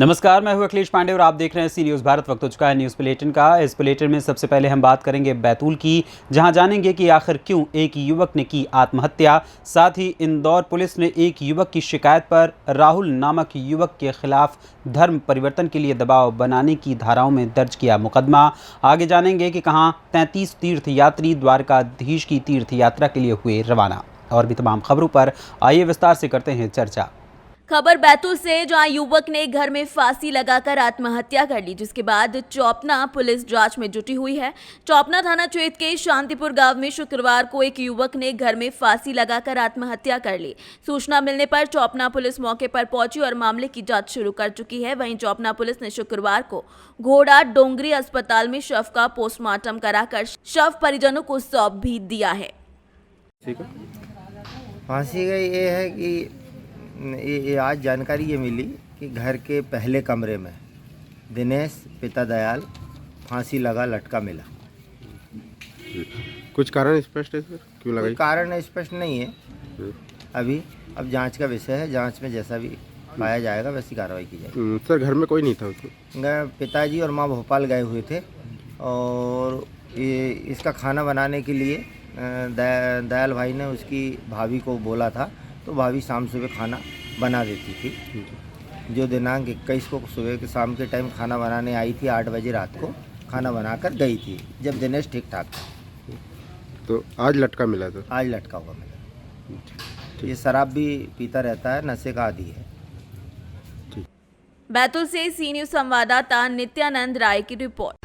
नमस्कार, मैं हूं अखिलेश पांडे और आप देख रहे हैं सी न्यूज़ भारत। वक्त हो चुका है न्यूज़ बुलेटिन का। इस बुलेटिन में सबसे पहले हम बात करेंगे बैतूल की, जहां जानेंगे कि आखिर क्यों एक युवक ने की आत्महत्या। साथ ही इंदौर पुलिस ने एक युवक की शिकायत पर राहुल नामक युवक के खिलाफ धर्म परिवर्तन के लिए दबाव बनाने की धाराओं में दर्ज किया मुकदमा। आगे जानेंगे कि कहां 33 तीर्थ यात्री द्वारकाधीश की तीर्थ यात्रा के लिए हुए रवाना। और भी तमाम खबरों पर आइए विस्तार से करते हैं चर्चा। खबर बैतूल से, जहां युवक ने घर में फांसी लगाकर आत्महत्या कर ली, जिसके बाद चौपना पुलिस जांच में जुटी हुई है। चौपना थाना क्षेत्र के शांतिपुर गांव में शुक्रवार को एक युवक ने घर में फांसी लगाकर आत्महत्या कर ली। सूचना मिलने पर चौपना पुलिस मौके पर पहुंची और मामले की जांच शुरू कर चुकी है। वहीं चौपना पुलिस ने शुक्रवार को घोड़ा डोंगरी अस्पताल में शव का पोस्टमार्टम कराकर शव परिजनों को सौंप भी दिया है। फांसी का ये है कि ये आज जानकारी ये मिली कि घर के पहले कमरे में दिनेश पिता दयाल फांसी लगा लटका मिला। कुछ कारण स्पष्ट है सर, क्यों लगा? कोई कारण स्पष्ट नहीं है अभी, अब जांच का विषय है। जांच में जैसा भी पाया जाएगा वैसी कार्रवाई की जाएगी। सर घर में कोई नहीं था उसमें? पिताजी और माँ भोपाल गए हुए थे और ये इसका खाना बनाने के लिए दयाल भाई ने उसकी भाभी को बोला था, तो भाभी शाम सुबह खाना बना देती थी। जो दिनांक 21 को सुबह के शाम के टाइम खाना बनाने आई थी, 8 बजे रात को खाना बनाकर गई थी, जब दिनेश ठीक ठाक था। तो आज लटका मिला था? आज लटका हुआ मिला। ये शराब भी पीता रहता है, नशे का आदी है। बैतूल से सी न्यूज़ संवाददाता नित्यानंद राय की रिपोर्ट।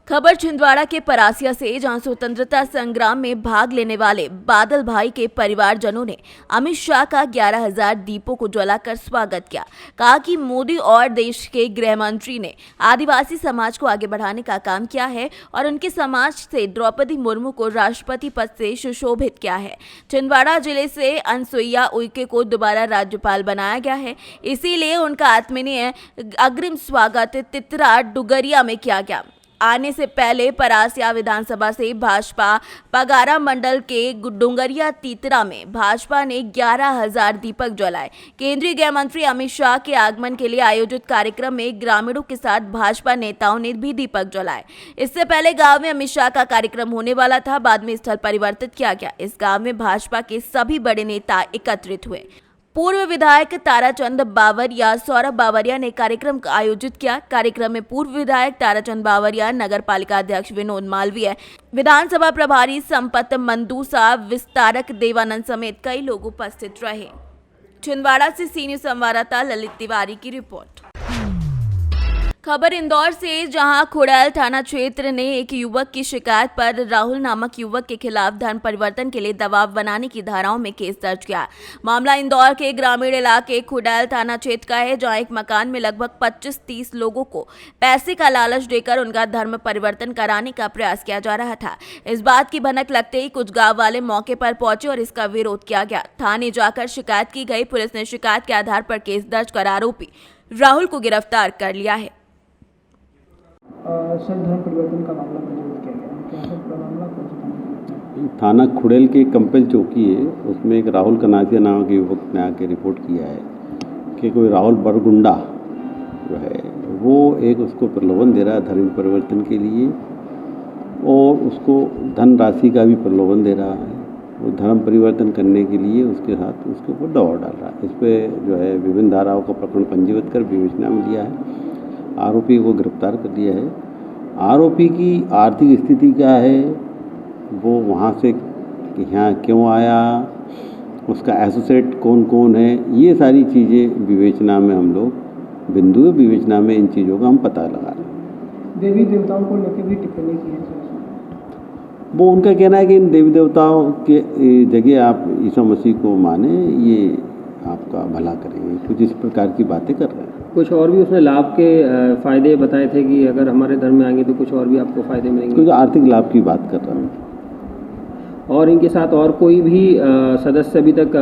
खबर छिंदवाड़ा के परासिया से, जहां स्वतंत्रता संग्राम में भाग लेने वाले बादल भाई के परिवारजनों ने अमित शाह का 11,000 दीपों को जलाकर स्वागत किया। कहा कि मोदी और देश के गृह मंत्री ने आदिवासी समाज को आगे बढ़ाने का काम किया है और उनके समाज से द्रौपदी मुर्मू को राष्ट्रपति पद से सुशोभित किया है। छिंदवाड़ा जिले से अनसुईया उइके को दोबारा राज्यपाल बनाया गया है, इसीलिए उनका आत्मीय अग्रिम स्वागत तितरा डुगरिया में किया गया। आने से पहले परासिया विधानसभा से भाजपा पगारा मंडल के डुंगरिया तीतरा में भाजपा ने 11,000 दीपक जलाए। केंद्रीय गृह मंत्री अमित शाह के आगमन के लिए आयोजित कार्यक्रम में ग्रामीणों के साथ भाजपा नेताओं ने भी दीपक जलाए। इससे पहले गांव में अमित शाह का कार्यक्रम होने वाला था, बाद में स्थल परिवर्तित किया गया। इस गांव में भाजपा के सभी बड़े नेता एकत्रित हुए। पूर्व विधायक ताराचंद बावरिया, सौरभ बावरिया ने कार्यक्रम का आयोजित किया। कार्यक्रम में पूर्व विधायक ताराचंद बावरिया, नगर पालिका अध्यक्ष विनोद मालवीय, विधानसभा प्रभारी संपत मंदूसा, विस्तारक देवानंद समेत कई लोग उपस्थित रहे। छिंदवाड़ा से सी न्यूज़ संवाददाता ललित तिवारी की रिपोर्ट। खबर इंदौर से, जहां खुड़ैल थाना क्षेत्र ने एक युवक की शिकायत पर राहुल नामक युवक के खिलाफ धर्म परिवर्तन के लिए दबाव बनाने की धाराओं में केस दर्ज किया। मामला इंदौर के ग्रामीण इलाके खुड़ैल थाना क्षेत्र का है, जहां एक मकान में लगभग 25-30 लोगों को पैसे का लालच देकर उनका धर्म परिवर्तन कराने का प्रयास किया जा रहा था। इस बात की भनक लगते ही कुछ गाँव वाले मौके पर पहुंचे और इसका विरोध किया गया। थाने जाकर शिकायत की गई। पुलिस ने शिकायत के आधार पर केस दर्ज कर आरोपी राहुल को गिरफ्तार कर लिया है। सर, धर्म परिवर्तन का मामला पंजीकृत किया गया, क्या है पूरा मामला? कौन सा थाना खुड़ैल की कंपल चौकी है, उसमें एक राहुल कनासिया नामक युवक ने आके रिपोर्ट किया है कि कोई राहुल बरगुंडा जो है वो एक उसको प्रलोभन दे रहा है धर्म परिवर्तन के लिए, और उसको धन राशि का भी प्रलोभन दे रहा है। वो धर्म परिवर्तन करने के लिए उसके साथ उसके ऊपर दबाव डाल रहा है। इस पर जो है विभिन्न धाराओं का प्रकरण पंजीबद्ध कर विवेचना में लिया है। आरोपी को गिरफ्तार कर लिया है। आरोपी की आर्थिक स्थिति क्या है, वो वहाँ से यहाँ क्यों आया, उसका एसोसिएट कौन कौन है, ये सारी चीज़ें विवेचना में हम लोग बिंदु विवेचना में इन चीज़ों का हम पता लगा रहे हैं। देवी देवताओं को लेकर भी टिप्पणी की है सर। वो उनका कहना है कि इन देवी देवताओं के जगह आप ईसा मसीह को माने, ये आपका भला करेंगे, कुछ इस प्रकार की बातें कर रहे हैं। कुछ और भी उसने लाभ के फायदे बताए थे कि अगर हमारे धर्म में आएंगे तो कुछ और भी आपको फायदे मिलेंगे। कुछ आर्थिक लाभ की बात कर रहा हूँ। और इनके साथ और कोई भी सदस्य अभी तक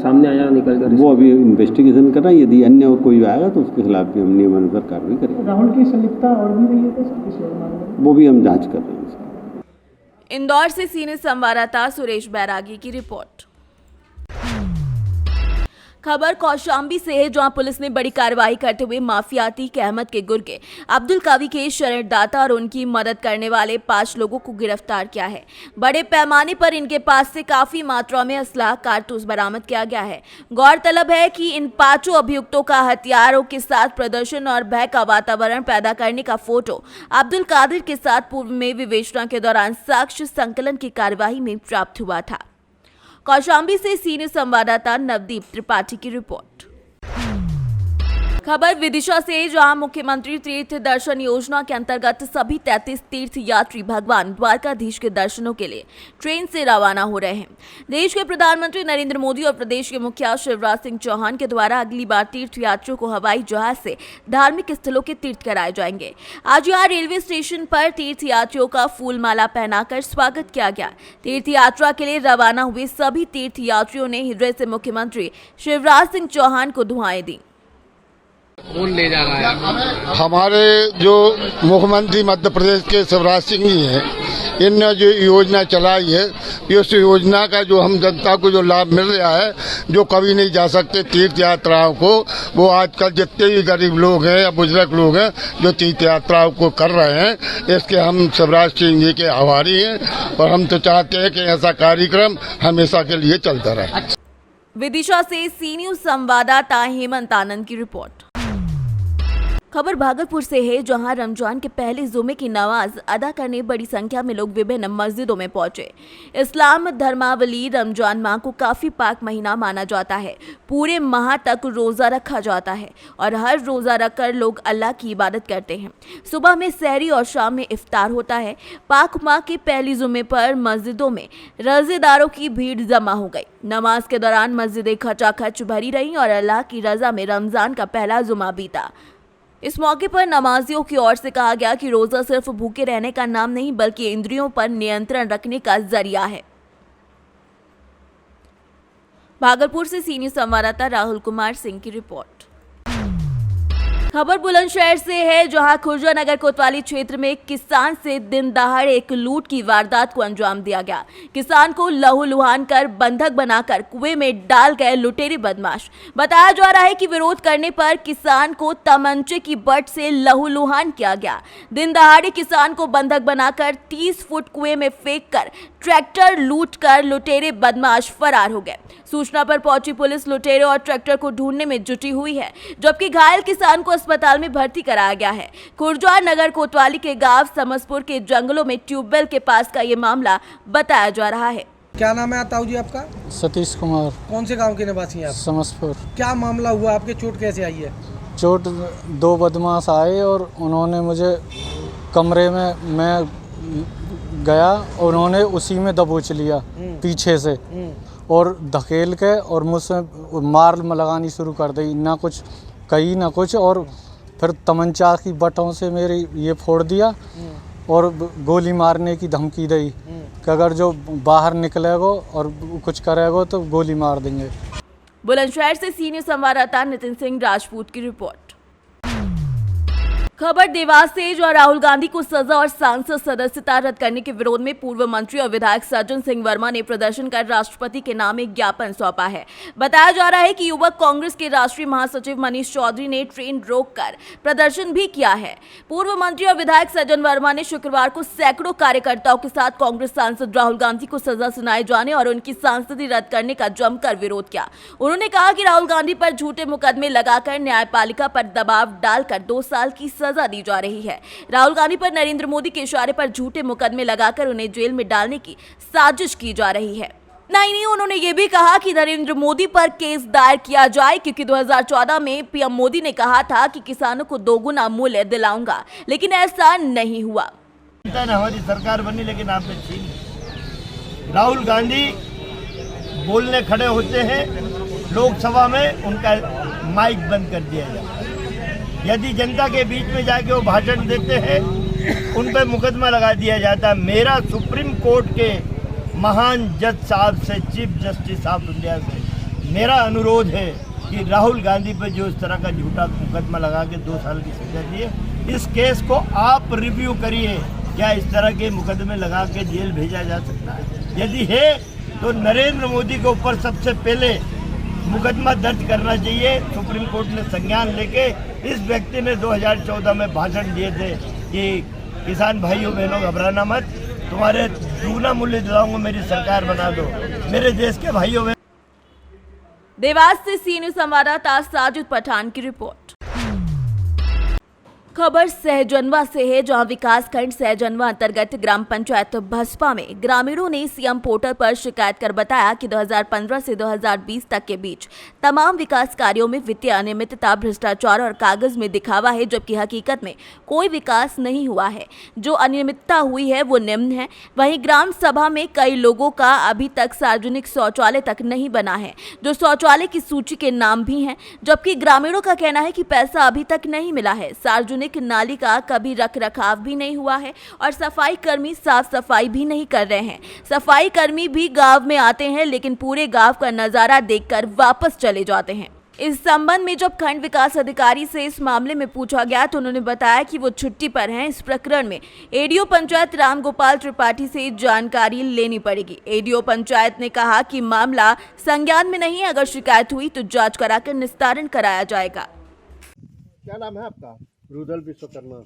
सामने आया निकल कर? वो अभी इन्वेस्टिगेशन कर रहा है। यदि अन्य और कोई आएगा तो उसके खिलाफ भी हम नियमानुसार कार्रवाई करेंगे। राहुल की संलिप्तता और भी रही है किसी और मामले में? वो भी हम जांच कर रहे हैं। इंदौर से सीनियर संवाददाता सुरेश बैरागी की रिपोर्ट। खबर कौशाम्बी से है, जहां पुलिस ने बड़ी कार्रवाई करते हुए माफिया अतीक अहमद के गुर्गे अब्दुल कावी के शरणदाता और उनकी मदद करने वाले 5 लोगों को गिरफ्तार किया है। बड़े पैमाने पर इनके पास से काफी मात्रा में असलाह कारतूस बरामद किया गया है। गौरतलब है कि इन 5 अभियुक्तों का हथियारों के साथ प्रदर्शन और भय का वातावरण पैदा करने का फोटो अब्दुल कादिर के साथ पूर्व में विवेचना के दौरान साक्ष्य संकलन की कार्यवाही में प्राप्त हुआ था। कौशाम्बी से सीनियर संवाददाता नवदीप त्रिपाठी की रिपोर्ट। खबर विदिशा से, जहां मुख्यमंत्री तीर्थ दर्शन योजना के अंतर्गत सभी 33 तीर्थ यात्री भगवान द्वारकाधीश के दर्शनों के लिए ट्रेन से रवाना हो रहे हैं। देश के प्रधानमंत्री नरेंद्र मोदी और प्रदेश के मुखिया शिवराज सिंह चौहान के द्वारा अगली बार तीर्थ यात्रियों को हवाई जहाज से धार्मिक स्थलों के तीर्थ कराए जाएंगे। आज यहाँ रेलवे स्टेशन पर तीर्थ यात्रियों का फूल माला पहनाकर स्वागत किया गया। तीर्थ यात्रा के लिए रवाना हुए सभी तीर्थ यात्रियों ने हृदय से मुख्यमंत्री शिवराज सिंह चौहान को दुआएं दी। कौन ले जा रहा है? हमारे जो मुख्यमंत्री मध्य प्रदेश के शिवराज सिंह जी हैं, इनने जो योजना चलाई है, इस योजना का जो हम जनता को जो लाभ मिल रहा है, जो कभी नहीं जा सकते तीर्थ यात्राओं को, वो आजकल जितने भी गरीब लोग हैं या बुजुर्ग लोग हैं जो तीर्थ यात्राओं को कर रहे हैं, इसके हम शिवराज सिंह जी के आभारी हैं और हम तो चाहते हैं कि ऐसा कार्यक्रम हमेशा के लिए चलता रहे। विदिशा से सीनियर संवाददाता हेमंत आनंद की रिपोर्ट। खबर भागलपुर से है, जहां रमजान के पहले जुमे की नमाज अदा करने बड़ी संख्या में लोग विभिन्न मस्जिदों में पहुंचे। इस्लाम धर्मावली रमजान माह को काफी पाक महीना माना जाता है। पूरे माह तक रोजा रखा जाता है और हर रोजा रखकर लोग अल्लाह की इबादत करते हैं। सुबह में सहरी और शाम में इफ्तार होता है। पाक माह के पहली जुमे पर मस्जिदों में रोजेदारों की भीड़ जमा हो गई। नमाज के दौरान मस्जिदें खचाखच भरी रहीं और अल्लाह की रजा में रमजान का पहला जुमा बीता। इस मौके पर नमाजियों की ओर से कहा गया कि रोजा सिर्फ भूखे रहने का नाम नहीं, बल्कि इंद्रियों पर नियंत्रण रखने का जरिया है। भागलपुर से सीनियर संवाददाता राहुल कुमार सिंह की रिपोर्ट। खबर बुलंदशहर से है, जहां खुर्जा नगर कोतवाली क्षेत्र में किसान से दिन दहाड़े एक लूट की वारदात को अंजाम दिया गया। किसान को लहूलुहान कर बंधक बनाकर कुएं में डाल गए लुटेरे बदमाश। बताया जा रहा है कि विरोध करने पर किसान को तमंचे की बट से लहूलुहान किया गया। दिन दहाड़े किसान को बंधक बनाकर 30 फुट कुएं में फेंक कर ट्रैक्टर लूट कर लुटेरे बदमाश फरार हो गए। सूचना पर पहुंची पुलिस लुटेरे और ट्रैक्टर को ढूंढने में जुटी हुई है, जबकि घायल किसान को अस्पताल में भर्ती कराया गया है। खुर्जा नगर कोतवाली के गांव समसपुर के जंगलों में ट्यूबवेल के पास का ये मामला बताया जा रहा है। क्या नाम है ताऊ जी आपका? सतीश कुमार। कौन से गांव के निवासी हैं आप? समसपुर। क्या मामला हुआ, आपके चोट कैसे आई है? चोट 2 बदमाश आए और उन्होंने मुझे कमरे में मैं गया और उन्होंने उसी में दबोच लिया पीछे से और धकेल के और मुझसे मार लगानी शुरू कर दी। ना कुछ कही ना कुछ, और फिर तमंचा की बटों से मेरी ये फोड़ दिया और गोली मारने की धमकी दी कि अगर जो बाहर निकलेगा और कुछ करेगा तो गोली मार देंगे। बुलंदशहर से सीनियर संवाददाता नितिन सिंह राजपूत की रिपोर्ट। खबर देवास से, जो राहुल गांधी को सजा और सांसद सदस्यता रद्द करने के विरोध में पूर्व मंत्री और विधायक सज्जन सिंह वर्मा ने प्रदर्शन कर राष्ट्रपति के नाम एक ज्ञापन सौंपा है। बताया जा रहा है कि युवक कांग्रेस के राष्ट्रीय महासचिव मनीष चौधरी ने ट्रेन रोककर प्रदर्शन भी किया है। पूर्व मंत्री और विधायक सज्जन वर्मा ने शुक्रवार को सैकड़ों कार्यकर्ताओं के साथ कांग्रेस सांसद राहुल गांधी को सजा सुनाए जाने और उनकी सांसदी रद्द करने का जमकर विरोध किया। उन्होंने कहा कि राहुल गांधी पर झूठे मुकदमे लगाकर न्यायपालिका पर दबाव डालकर 2 साल की सजा दी जा रही है। राहुल गांधी पर नरेंद्र मोदी के इशारे पर झूठे मुकदमे लगाकर उन्हें जेल में डालने की साजिश की जा रही है। नहीं, उन्होंने ये भी कहा कि नरेंद्र मोदी पर केस दायर किया जाए, क्योंकि 2014 में पीएम मोदी ने कहा था कि किसानों को 2 गुना मूल्य दिलाऊंगा, लेकिन ऐसा नहीं हुआ। हमारी सरकार बनी, लेकिन आपने छीन। राहुल गांधी बोलने खड़े होते हैं लोकसभा में, उनका माइक बंद कर दिया जाता है। यदि जनता के बीच में जाके वो भाषण देते हैं, उन पर मुकदमा लगा दिया जाता है। मेरा सुप्रीम कोर्ट के महान जज साहब से, चीफ जस्टिस ऑफ इंडिया से मेरा अनुरोध है कि राहुल गांधी पर जो इस तरह का झूठा मुकदमा लगा के 2 साल की सजा दी है, इस केस को आप रिव्यू करिए। क्या इस तरह के मुकदमे लगा के जेल भेजा जा सकता है? यदि है तो नरेंद्र मोदी के ऊपर सबसे पहले मुकदमा दर्ज करना चाहिए। सुप्रीम कोर्ट ने संज्ञान लेके, इस व्यक्ति ने 2014 में भाषण दिए थे कि किसान भाइयों बहनों घबराना मत, तुम्हारे दुगना मूल्य दिलाऊंगा, मेरी सरकार बना दो। मेरे देश के भाइयों बहनों। देवास से सी न्यूज संवाददाता साजिद पठान की रिपोर्ट। खबर सहजनवा से है, जहां विकासखंड सहजनवा अंतर्गत ग्राम पंचायत भसपा में ग्रामीणों ने सीएम पोर्टल पर शिकायत कर बताया कि 2015 से 2020 तक के बीच तमाम विकास कार्यों में वित्तीय अनियमितता, भ्रष्टाचार और कागज में दिखावा है, जबकि हकीकत में कोई विकास नहीं हुआ है। जो अनियमितता हुई है वो निम्न है। वहीं ग्राम सभा में कई लोगों का अभी तक सार्वजनिक शौचालय तक नहीं बना है, जो शौचालय की सूची के नाम भी हैं, जबकि ग्रामीणों का कहना है कि पैसा अभी तक नहीं मिला है। सार्वजनिक नाली का कभी रख रखाव भी नहीं हुआ है और सफाई कर्मी साफ सफाई भी नहीं कर रहे हैं। सफाई कर्मी भी गांव में आते हैं, लेकिन पूरे गांव का नजारा देखकर वापस चले जाते हैं। इस संबंध में जब खंड विकास अधिकारी से इस मामले में पूछा गया तो उन्होंने बताया कि वो छुट्टी पर हैं। इस प्रकरण में एडीओ पंचायत रामगोपाल त्रिपाठी से जानकारी लेनी पड़ेगी। एडीओ पंचायत ने कहा कि मामला संज्ञान में नहीं है, अगर शिकायत हुई तो जांच कराकर निस्तारण कराया जाएगा। क्या नाम है आपका? रुदल विश्वकर्मा।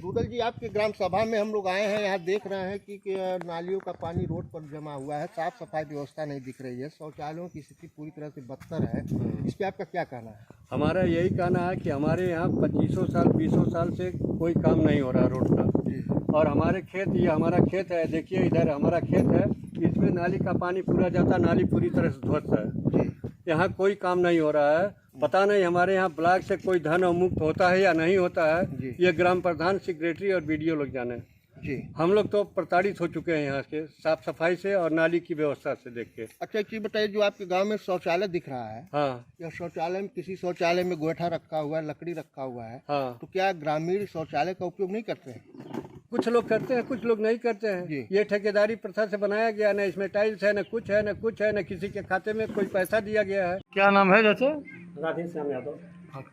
रुदल जी, आपके ग्राम सभा में हम लोग आए हैं, यहाँ देख रहे हैं कि नालियों का पानी रोड पर जमा हुआ है, साफ सफाई व्यवस्था नहीं दिख रही है, शौचालयों की स्थिति पूरी तरह से बदतर है। इस पर आपका क्या कहना है? हमारा यही कहना है कि हमारे यहाँ 25 साल 20 साल से कोई काम नहीं हो रहा रोड का, और हमारे खेत, ये हमारा खेत है, देखिए इधर हमारा खेत है, इसमें नाली का पानी पूरा जाता, नाली पूरी तरह से ध्वस्त है। यहाँ कोई काम नहीं हो रहा है। पता नहीं हमारे यहाँ ब्लॉक से कोई धन मुक्त होता है या नहीं होता है, ये ग्राम प्रधान, सेक्रेटरी और बीडीओ लोग जाने जी। हम लोग तो प्रताड़ित हो चुके हैं यहाँ से साफ सफाई से और नाली की व्यवस्था से देख के। अच्छा, एक चीज बताइए, जो आपके गांव में शौचालय दिख रहा है, हाँ, यह शौचालय में किसी शौचालय में गोईठा रखा हुआ है, लकड़ी रखा हुआ है, हाँ, तो क्या ग्रामीण शौचालय का उपयोग नहीं करते हैं? कुछ लोग करते हैं, कुछ लोग नहीं करते हैं। ये ठेकेदारी प्रथा से बनाया गया, न इसमें टाइल्स है, न कुछ है, न कुछ है, न किसी के खाते में कोई पैसा दिया गया है। क्या नाम है जैसे? राधे श्याम यादव।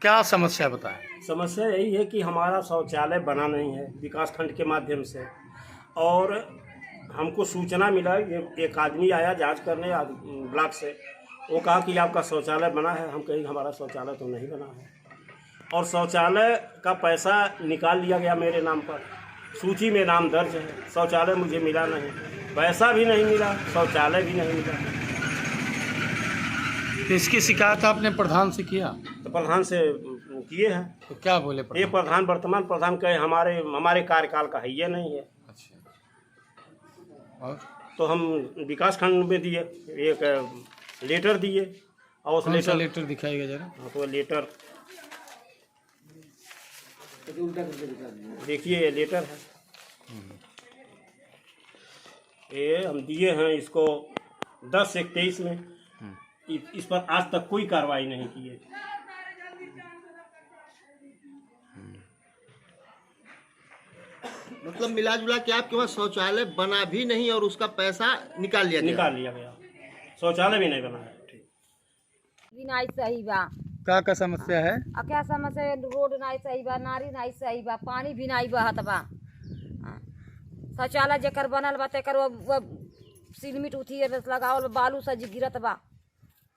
क्या समस्या बताएं? समस्या यही है कि हमारा शौचालय बना नहीं है विकास खंड के माध्यम से, और हमको सूचना मिला, ये एक आदमी आया जांच करने ब्लॉक से, वो कहा कि आपका शौचालय बना है। हम कहीं हमारा शौचालय तो नहीं बना है, और शौचालय का पैसा निकाल लिया गया मेरे नाम पर, सूची में नाम दर्ज है, शौचालय मुझे मिला नहीं, पैसा भी नहीं मिला, शौचालय भी नहीं मिला। इसकी शिकायत आपने प्रधान से किया? तो प्रधान से किए हैं। तो क्या बोले ये प्रधान, वर्तमान प्रधान कहे हमारे कार्यकाल का है, ये नहीं है। और तो हम विकास खंड में दिए, एक लेटर दिए, और उस लेटर दिखाइएगा जरा। हाँ, तो लेटर देखिए, ये लेटर है, ये हम दिए हैं इसको 10 से 23 में। इस पर आज तक कोई कार्रवाई नहीं की है। मतलब मिला जुला के आपके पास शौचालय बना भी नहीं और उसका पैसा निकाल लिया गया, शौचालय भी नहीं बना है। नहीं सही बा। क्या समस्या है? क्या समस्या है? रोड नहीं सही बा, नारी नहीं सही बा, पानी भी नहीं बहत बा। शौचालय जेकर बनल बा तेकर वो सीमेंट उठी लगावल, बालू सजी गिरत बा,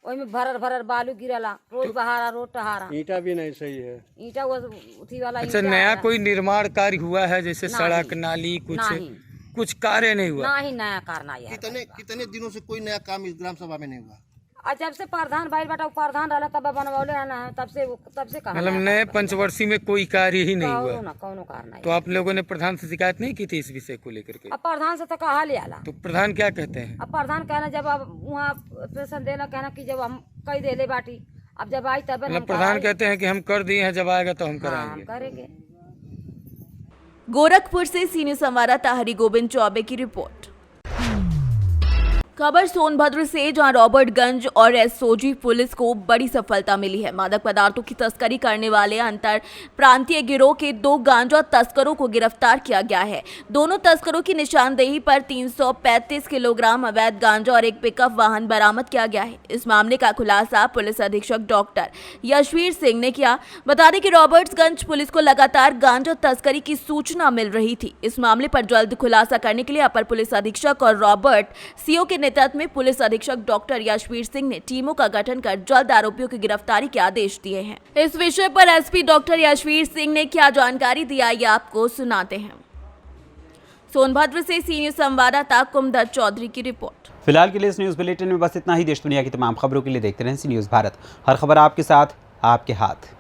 ओहि में भरर बालू गिरला, रोड बहारा, रोड टहारा, ईंटा भी नहीं सही है, ईंटा वो उठी वाला। अच्छा, नया कोई निर्माण कार्य हुआ है जैसे सड़क नाली कुछ कार्य नहीं हुआ? नहीं, नया कार्य नहीं। कितने दिनों से कोई नया काम इस ग्राम सभा में नहीं हुआ? जब से प्रधान भाई बेटा प्रधान रहा तब बनवले रहना है, तब से कहा। मतलब नए पंचवर्षीय में कोई कार्य ही नहीं हुआ? कौनो कार्य नहीं। तो आप लोगों ने प्रधान से शिकायत नहीं की थी इस विषय को लेकर के? अब प्रधान से तो कहा ले आला। तो प्रधान क्या कहते हैं? अब प्रधान कहना जब अब वहाँ प्रेशन देना, कहना कि जब हम कई दे ले बाटी, अब जब आई तब प्रधान कहते हैं कि हम कर दिए हैं, जब आएगा तो हम कराएंगे। हम करेंगे। गोरखपुर से सीनियर संवाददाता हरि गोविंद चौबे की रिपोर्ट। खबर सोनभद्र से, जहां रॉबर्टगंज और एसओजी पुलिस को बड़ी सफलता मिली है। मादक पदार्थों की तस्करी करने वाले अंतर प्रांतीय गिरोह के 2 गांजा तस्करों को गिरफ्तार किया गया है। दोनों तस्करों की निशानदेही पर 335 किलोग्राम अवैध गांजा और एक पिकअप वाहन बरामद किया गया है। इस मामले का खुलासा पुलिस अधीक्षक डॉक्टर यशवीर सिंह ने किया। बता दें कि रॉबर्ट्सगंज पुलिस को लगातार गांजा तस्करी की सूचना मिल रही थी। इस मामले पर जल्द खुलासा करने के लिए अपर पुलिस अधीक्षक और रॉबर्ट सीओ के नेतृत्व में पुलिस अधीक्षक डॉक्टर यशवीर सिंह ने टीमों का गठन कर जल्द आरोपियों की गिरफ्तारी के आदेश दिए हैं। इस विषय पर एसपी डॉक्टर यशवीर सिंह ने क्या जानकारी दी, आइए आपको सुनाते हैं। सोनभद्र से सी न्यूज संवाददाता कुमदर चौधरी की रिपोर्ट। फिलहाल के लिए इस न्यूज़ बुलेटिन में बस इतना ही। देश दुनिया की तमाम खबरों के लिए देखते रहें सी न्यूज़ भारत। हर खबर आपके साथ, आपके हाथ।